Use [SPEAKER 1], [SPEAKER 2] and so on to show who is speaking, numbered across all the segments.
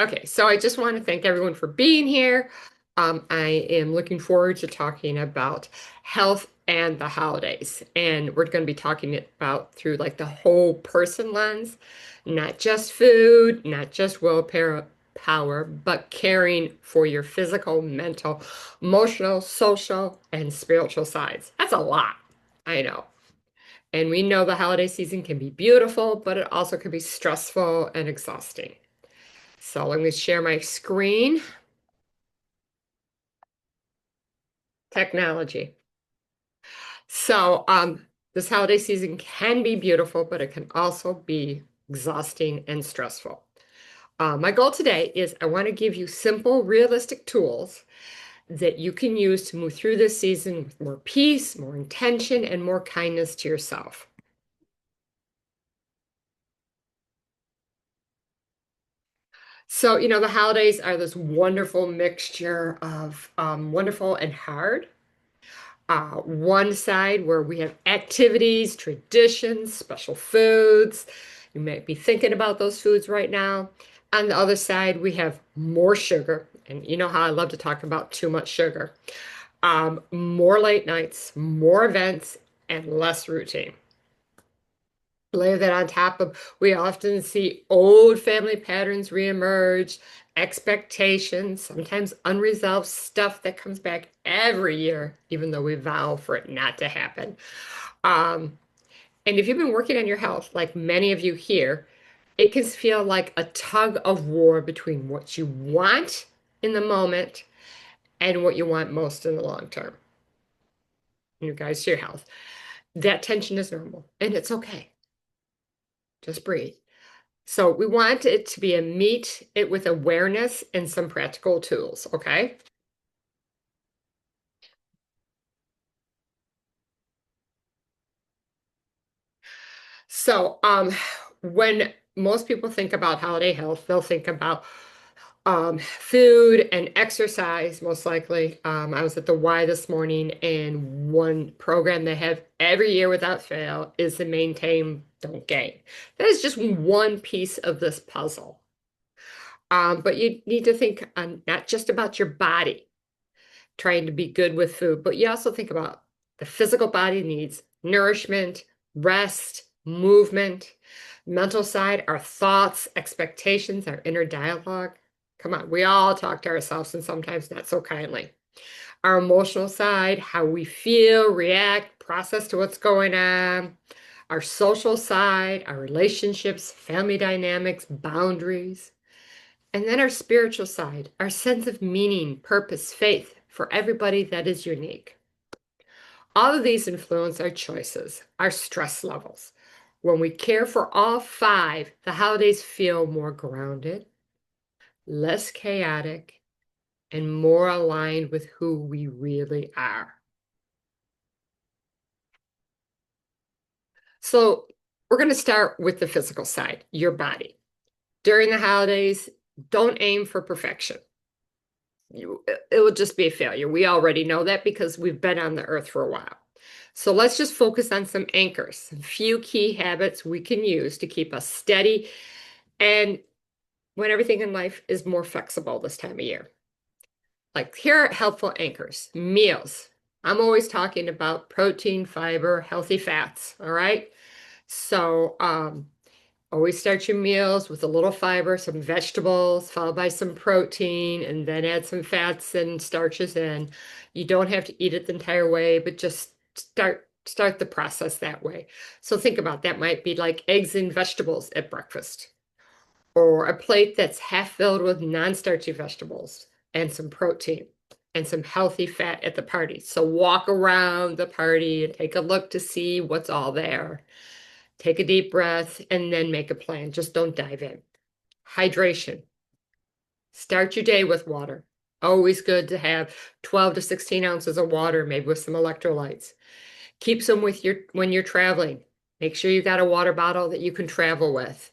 [SPEAKER 1] Okay, so I just want to thank everyone for being here. I am looking forward to talking about health and the holidays. And we're going to be talking about through like the whole person lens, not just food, not just willpower, but caring for your physical, mental, emotional, social, and spiritual sides. That's a lot, I know. And we know the holiday season can be beautiful, but it also can be stressful and exhausting. So let me share my screen. Technology. So this holiday season can be beautiful, but it can also be exhausting and stressful. My goal today is I want to give you simple, realistic tools that you can use to move through this season with more peace, more intention, and more kindness to yourself. So, the holidays are this wonderful mixture of wonderful and hard. One side where we have activities, traditions, special foods. You might be thinking about those foods right now. On the other side, we have more sugar. And you know how I love to talk about too much sugar. More late nights, more events, and less routine. Layer that on top of, we often see old family patterns reemerge, expectations, sometimes unresolved stuff that comes back every year, even though we vow for it not to happen. Um, and if you've been working on your health, like many of you here, it can feel like a tug of war between what you want in the moment and what you want most in the long term. In regards to your health, that tension is normal and it's okay. Just breathe. So we want it to be a meet it with awareness and some practical tools, okay? So when most people think about holiday health, they'll think about food and exercise, most likely. I was at the Y this morning, and one program they have every year without fail is to maintain, don't gain. That is just one piece of this puzzle. But you need to think not just about your body, trying to be good with food, but you also think about the physical body needs nourishment, rest, movement, mental side, our thoughts, expectations, our inner dialogue. Come on, we all talk to ourselves and sometimes not so kindly. Our emotional side, how we feel, react, process to what's going on. Our social side, our relationships, family dynamics, boundaries. And then our spiritual side, our sense of meaning, purpose, faith for everybody that is unique. All of these influence our choices, our stress levels. When we care for all five, the holidays feel more grounded, less chaotic, and more aligned with who we really are. So, we're going to start with the physical side, your body. During the holidays, don't aim for perfection. It will just be a failure. We already know that because we've been on the earth for a while. So let's just focus on some anchors, some few key habits we can use to keep us steady and when everything in life is more flexible this time of year. Like here are helpful anchors, meals. I'm always talking about protein, fiber, healthy fats, all right? So always start your meals with a little fiber, some vegetables, followed by some protein, and then add some fats and starches in. You don't have to eat it the entire way, but just start the process that way. So think about that might be like eggs and vegetables at breakfast, or a plate that's half filled with non-starchy vegetables and some protein and some healthy fat at the party. So walk around the party and take a look to see what's all there. Take a deep breath and then make a plan. Just don't dive in. Hydration. Start your day with water. Always good to have 12 to 16 ounces of water, maybe with some electrolytes. Keep some with you when you're traveling. Make sure you got a water bottle that you can travel with.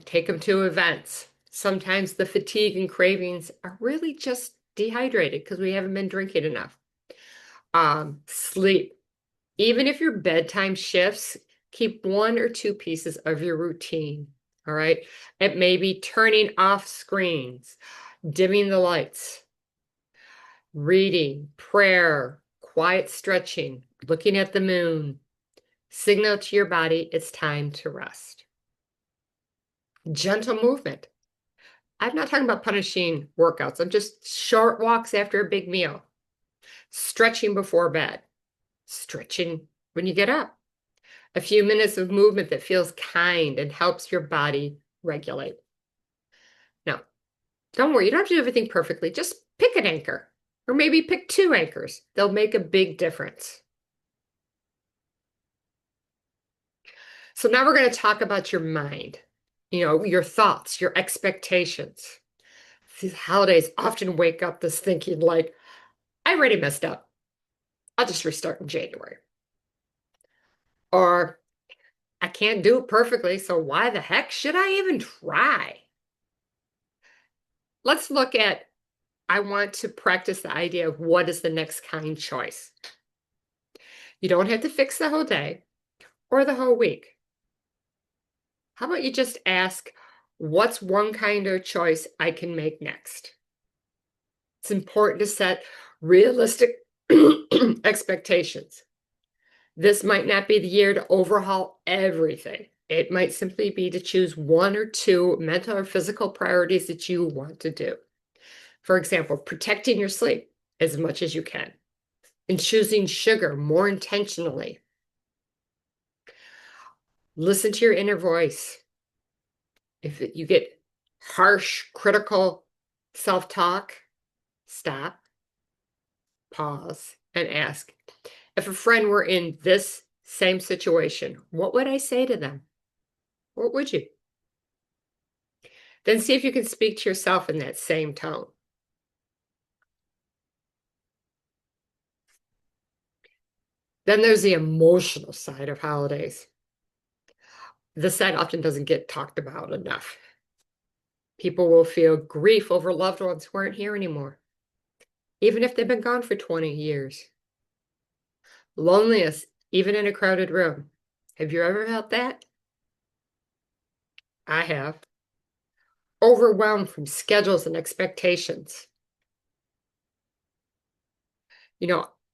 [SPEAKER 1] Take them to events. Sometimes the fatigue and cravings are really just dehydrated because we haven't been drinking enough. Sleep. Even if your bedtime shifts, keep one or two pieces of your routine. All right. It may be turning off screens, dimming the lights, reading, prayer, quiet stretching, looking at the moon. Signal to your body it's time to rest. Gentle movement. I'm not talking about punishing workouts. I'm just short walks after a big meal, stretching before bed, stretching when you get up. A few minutes of movement that feels kind and helps your body regulate. Now, don't worry, you don't have to do everything perfectly. Just pick an anchor, or maybe pick two anchors. They'll make a big difference. So now we're going to talk about your mind, your thoughts, your expectations. These holidays often wake up this thinking like, I already messed up. I'll just restart in January. Or I can't do it perfectly, so why the heck should I even try? Let's look at, I want to practice the idea of what is the next kind choice. You don't have to fix the whole day or the whole week. How about you just ask, what's one kind of choice I can make next? It's important to set realistic expectations. This might not be the year to overhaul everything. It might simply be to choose one or two mental or physical priorities that you want to do. For example, protecting your sleep as much as you can and choosing sugar more intentionally. Listen to your inner voice. If you get harsh, critical self-talk, stop, pause, and ask, if a friend were in this same situation, what would I say to them? What would you? Then see if you can speak to yourself in that same tone. Then there's the emotional side of holidays. This side often doesn't get talked about enough. People will feel grief over loved ones who aren't here anymore, even if they've been gone for 20 years. Loneliness, even in a crowded room. Have you ever felt that? I have. Overwhelmed from schedules and expectations.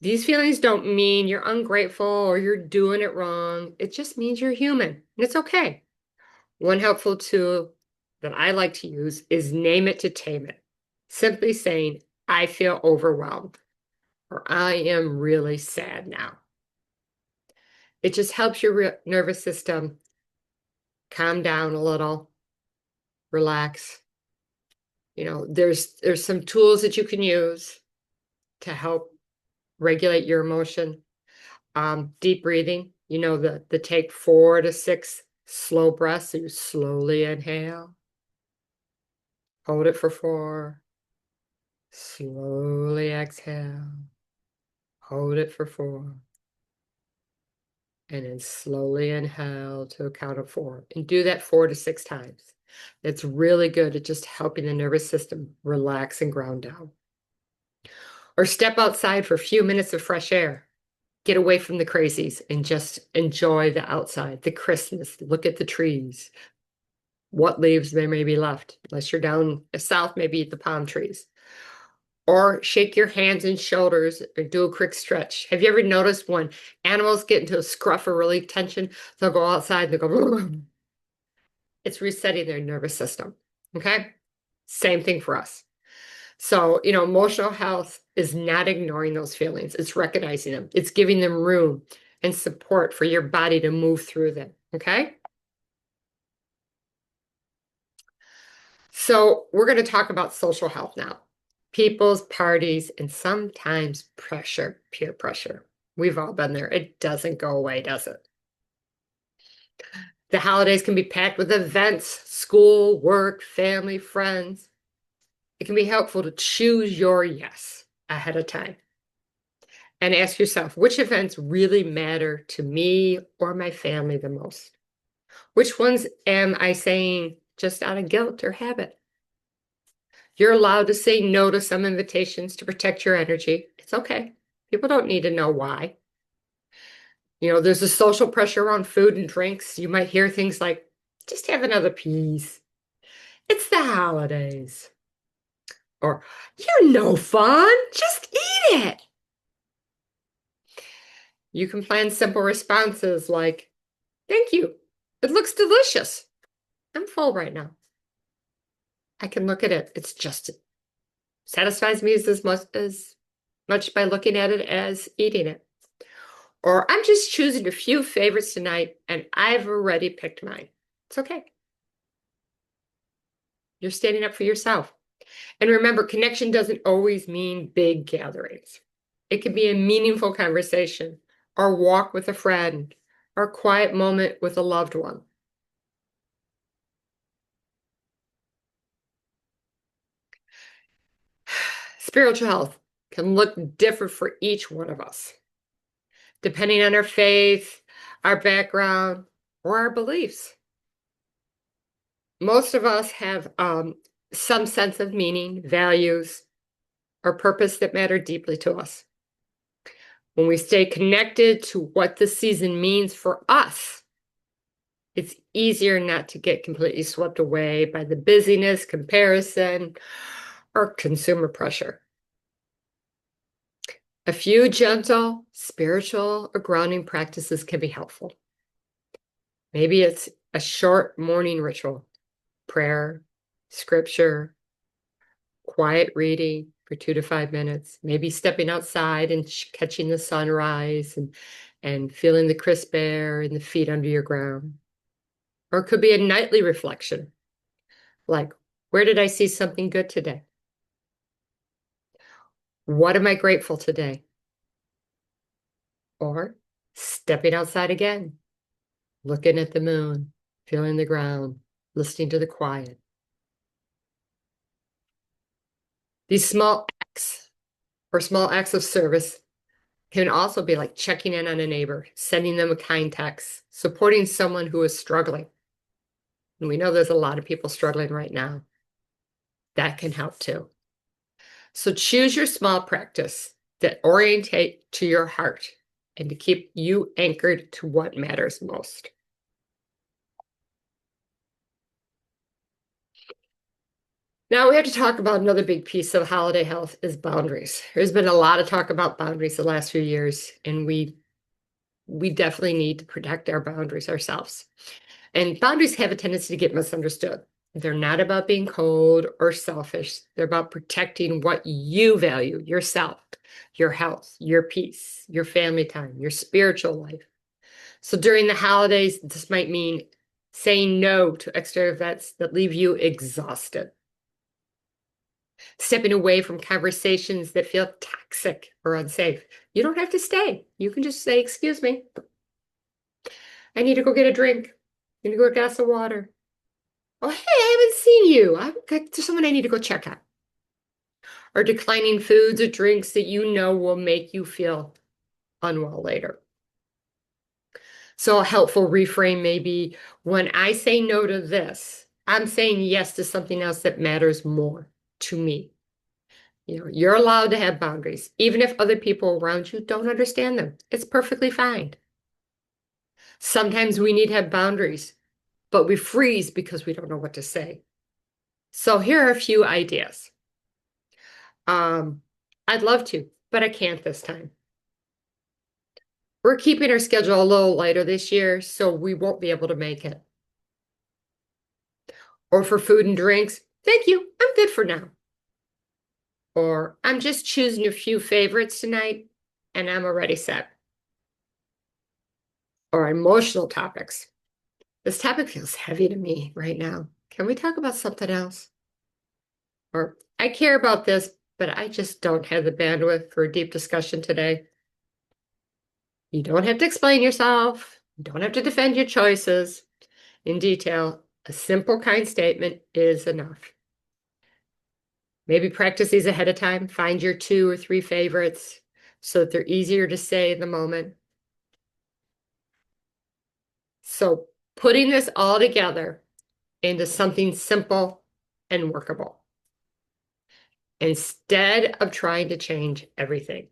[SPEAKER 1] These feelings don't mean you're ungrateful or you're doing it wrong. It just means you're human, and it's okay. One helpful tool that I like to use is name it to tame it. Simply saying, I feel overwhelmed, or I am really sad now. It just helps your nervous system calm down a little, relax. There's some tools that you can use to help regulate your emotion. Deep breathing, the take 4 to 6 slow breaths. So you slowly inhale, hold it for 4, slowly exhale, hold it for 4, and then slowly inhale to a count of 4. And do that 4 to 6 times. It's really good at just helping the nervous system relax and ground down. Or step outside for a few minutes of fresh air. Get away from the crazies and just enjoy the outside, the Christmas. Look at the trees. What leaves there may be left, unless you're down south, maybe the palm trees. Or shake your hands and shoulders or do a quick stretch. Have you ever noticed when animals get into a scruff or really tension, they'll go outside and they go, it's resetting their nervous system. Okay? Same thing for us. So, emotional health is not ignoring those feelings. It's recognizing them. It's giving them room and support for your body to move through them. Okay? So we're going to talk about social health now. People's parties and sometimes pressure, peer pressure. We've all been there. It doesn't go away, does it? The holidays can be packed with events, school, work, family, friends. It can be helpful to choose your yes ahead of time and ask yourself, which events really matter to me or my family the most? Which ones am I saying just out of guilt or habit? You're allowed to say no to some invitations to protect your energy. It's okay. People don't need to know why. There's a social pressure on food and drinks. You might hear things like, Just have another piece. It's the holidays. Or, you're no fun. Just eat it. You can plan simple responses like, thank you. It looks delicious. I'm full right now. I can look at it. It's just satisfies me as much by looking at it as eating it. Or I'm just choosing a few favorites tonight and I've already picked mine. It's okay. You're standing up for yourself. And remember, connection doesn't always mean big gatherings. It could be a meaningful conversation, or walk with a friend, or a quiet moment with a loved one. Spiritual health can look different for each one of us, depending on our faith, our background, or our beliefs. Most of us have some sense of meaning, values, or purpose that matter deeply to us. When we stay connected to what the season means for us, it's easier not to get completely swept away by the busyness, comparison, or consumer pressure. A few gentle, spiritual, or grounding practices can be helpful. Maybe it's a short morning ritual, prayer, scripture, quiet reading for 2 to 5 minutes, maybe stepping outside and catching the sunrise and feeling the crisp air and the feet under your ground. Or it could be a nightly reflection, like, where did I see something good today? What am I grateful today? Or stepping outside again, looking at the moon, feeling the ground, listening to the quiet. These small acts or small acts of service can also be like checking in on a neighbor, sending them a kind text, supporting someone who is struggling. And we know there's a lot of people struggling right now. That can help too. So choose your small practice that orientate to your heart and to keep you anchored to what matters most. Now we have to talk about another big piece of holiday health is boundaries. There's been a lot of talk about boundaries the last few years, and we definitely need to protect our boundaries ourselves. And boundaries have a tendency to get misunderstood. They're not about being cold or selfish. They're about protecting what you value, yourself, your health, your peace, your family time, your spiritual life. So during the holidays, this might mean saying no to extra events that leave you exhausted. Stepping away from conversations that feel toxic or unsafe. You don't have to stay. You can just say, excuse me, I need to go get a drink. I need to go get a glass of water. Oh, hey, I haven't seen you. There's someone I need to go check on. Or declining foods or drinks that you know will make you feel unwell later. So a helpful reframe may be, when I say no to this, I'm saying yes to something else that matters more to me. You're allowed to have boundaries, even if other people around you don't understand them. It's perfectly fine. Sometimes we need to have boundaries, but we freeze because we don't know what to say. So here are a few ideas. I'd love to, but I can't this time. We're keeping our schedule a little lighter this year, so we won't be able to make it. Or for food and drinks, thank you, I'm good for now. Or I'm just choosing a few favorites tonight and I'm already set. Or emotional topics. This topic feels heavy to me right now. Can we talk about something else? Or I care about this, but I just don't have the bandwidth for a deep discussion today. You don't have to explain yourself. You don't have to defend your choices in detail. A simple, kind statement is enough. Maybe practice these ahead of time. Find your 2 or 3 favorites so that they're easier to say in the moment. So putting this all together into something simple and workable instead of trying to change everything.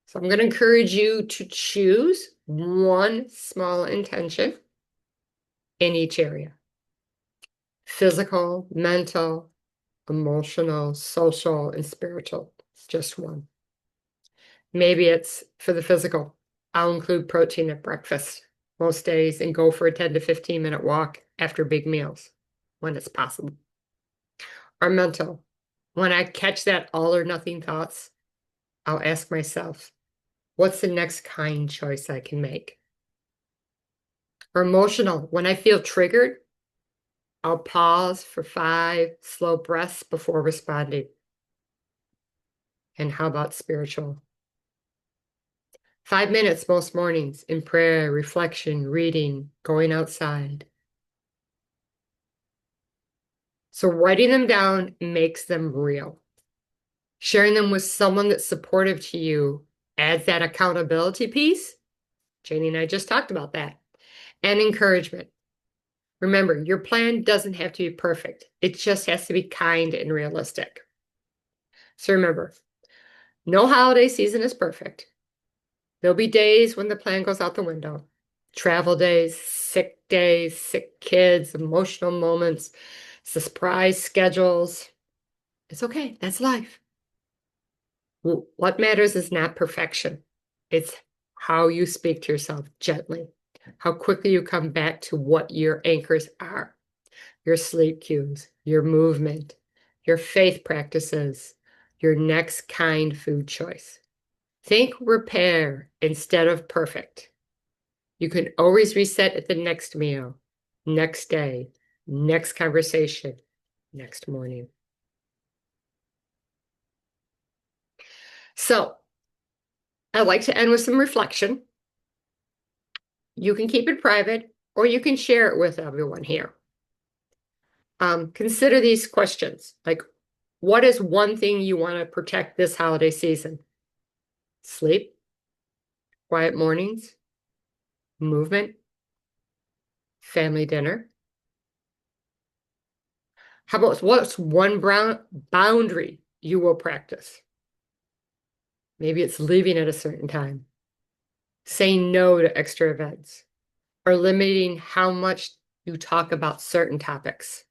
[SPEAKER 1] So I'm going to encourage you to choose one small intention in each area: physical, mental, emotional, social, and spiritual. It's just one. Maybe it's for the physical. I'll include protein at breakfast most days and go for a 10 to 15-minute walk after big meals when it's possible. Or mental. When I catch that all or nothing thoughts, I'll ask myself, what's the next kind choice I can make? Or emotional. When I feel triggered, I'll pause for 5 slow breaths before responding. And how about spiritual? 5 minutes most mornings in prayer, reflection, reading, going outside. So writing them down makes them real. Sharing them with someone that's supportive to you adds that accountability piece. Janie and I just talked about that. And encouragement. Remember, your plan doesn't have to be perfect. It just has to be kind and realistic. So remember, no holiday season is perfect. There'll be days when the plan goes out the window. Travel days, sick kids, emotional moments, surprise schedules. It's okay. That's life. What matters is not perfection. It's how you speak to yourself gently, how quickly you come back to what your anchors are, your sleep cues, your movement, your faith practices, your next kind food choice. Think repair instead of perfect. You can always reset at the next meal, next day, next conversation, next morning. So I'd like to end with some reflection. You can keep it private or you can share it with everyone here. Consider these questions, like, what is one thing you want to protect this holiday season? Sleep, quiet mornings, movement, family dinner. How about what's one boundary you will practice? Maybe it's leaving at a certain time, saying no to extra events, or limiting how much you talk about certain topics.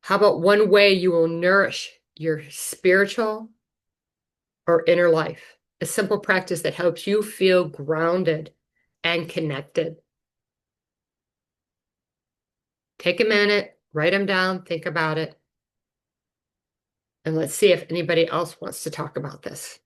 [SPEAKER 1] How about one way you will nourish your spiritual or inner life? A simple practice that helps you feel grounded and connected. Take a minute, write them down, think about it, and let's see if anybody else wants to talk about this.